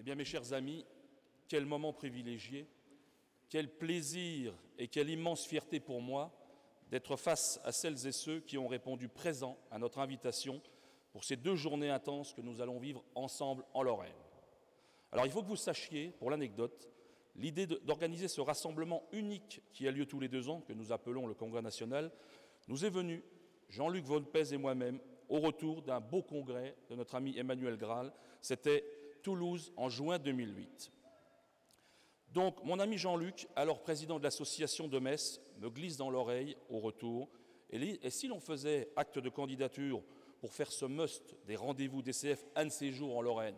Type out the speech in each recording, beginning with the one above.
bien, mes chers amis, quel moment privilégié, quel plaisir et quelle immense fierté pour moi d'être face à celles et ceux qui ont répondu présent à notre invitation pour ces 2 journées intenses que nous allons vivre ensemble en Lorraine. Alors il faut que vous sachiez, pour l'anecdote, l'idée d'organiser ce rassemblement unique qui a lieu tous les 2 ans, que nous appelons le Congrès national, nous est venue, Jean-Luc Volpez et moi-même, au retour d'un beau congrès de notre ami Emmanuel Graal. C'était Toulouse en juin 2008. Donc, mon ami Jean-Luc, alors président de l'association de Metz, me glisse dans l'oreille au retour. Et si l'on faisait acte de candidature pour faire ce must des rendez-vous DCF un de ces jours en Lorraine?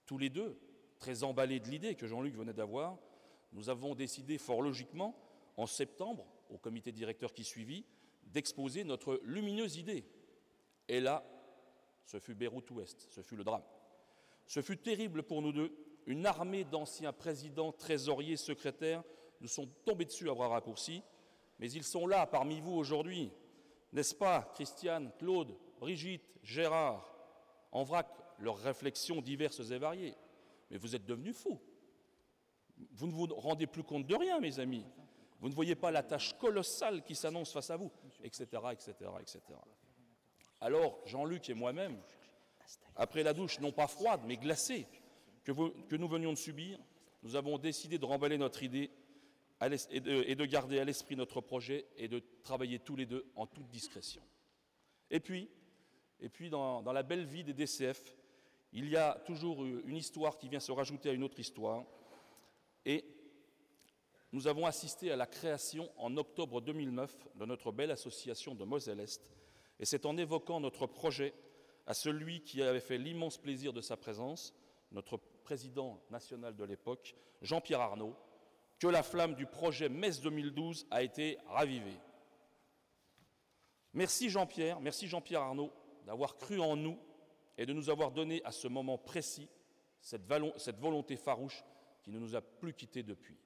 Tous les 2, très emballés de l'idée que Jean-Luc venait d'avoir, nous avons décidé fort logiquement, en septembre, au comité directeur qui suivit, d'exposer notre lumineuse idée. Et là, ce fut Beyrouth Ouest, ce fut le drame. Ce fut terrible pour nous deux. Une armée d'anciens présidents, trésoriers, secrétaires nous sont tombés dessus à bras raccourcis, mais ils sont là parmi vous aujourd'hui. N'est-ce pas, Christiane, Claude, Brigitte, Gérard? En vrac, leurs réflexions diverses et variées. Mais vous êtes devenus fous. Vous ne vous rendez plus compte de rien, mes amis. Vous ne voyez pas la tâche colossale qui s'annonce face à vous, etc., etc., etc. Alors, Jean-Luc et moi-même, après la douche, non pas froide, mais glacée, que nous venions de subir, nous avons décidé de remballer notre idée et de garder à l'esprit notre projet et de travailler tous les 2 en toute discrétion. Et puis dans la belle vie des DCF, il y a toujours une histoire qui vient se rajouter à une autre histoire. Et nous avons assisté à la création en octobre 2009 de notre belle association de Moselle-Est. Et c'est en évoquant notre projet à celui qui avait fait l'immense plaisir de sa présence, notre président national de l'époque, Jean-Pierre Arnaud, que la flamme du projet Metz 2012 a été ravivée. Merci Jean-Pierre Arnaud d'avoir cru en nous et de nous avoir donné à ce moment précis cette volonté farouche qui ne nous a plus quittés depuis.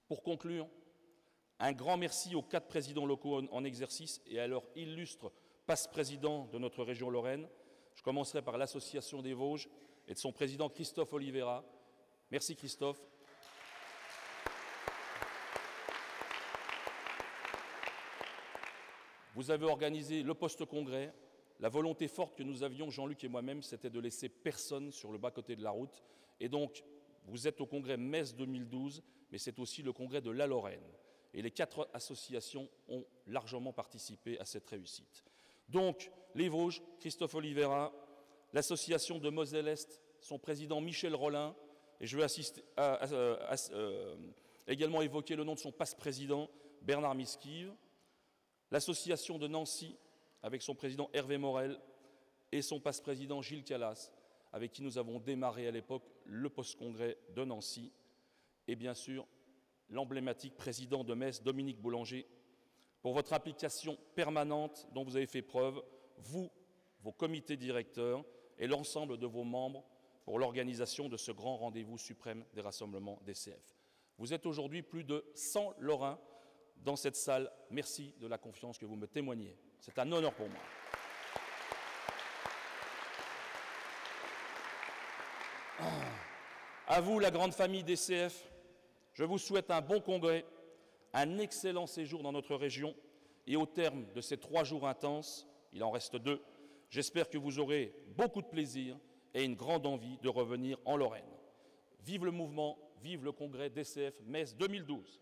Pour conclure, un grand merci aux 4 présidents locaux en exercice et à leur illustre passe-président de notre région Lorraine. Je commencerai par l'Association des Vosges et de son président Christophe Oliveira. Merci Christophe. Vous avez organisé le post-congrès. La volonté forte que nous avions, Jean-Luc et moi-même, c'était de laisser personne sur le bas-côté de la route. Et donc, vous êtes au congrès Metz 2012, mais c'est aussi le congrès de la Lorraine. Et les 4 associations ont largement participé à cette réussite. Donc, les Vosges, Christophe Oliveira, l'association de Moselle-Est, son président Michel Rollin, et je veux également évoquer le nom de son passe-président, Bernard Miskive, l'association de Nancy, avec son président Hervé Morel, et son passe-président Gilles Calas, avec qui nous avons démarré à l'époque le post-congrès de Nancy, et bien sûr, l'emblématique président de Metz, Dominique Boulanger, pour votre implication permanente dont vous avez fait preuve, vous, vos comités directeurs et l'ensemble de vos membres pour l'organisation de ce grand rendez-vous suprême des rassemblements DCF. Vous êtes aujourd'hui plus de 100 Lorrains dans cette salle. Merci de la confiance que vous me témoignez. C'est un honneur pour moi. À vous, la grande famille DCF, je vous souhaite un bon congrès, un excellent séjour dans notre région et au terme de ces 3 jours intenses, il en reste 2, j'espère que vous aurez beaucoup de plaisir et une grande envie de revenir en Lorraine. Vive le mouvement, vive le congrès DCF Metz 2012.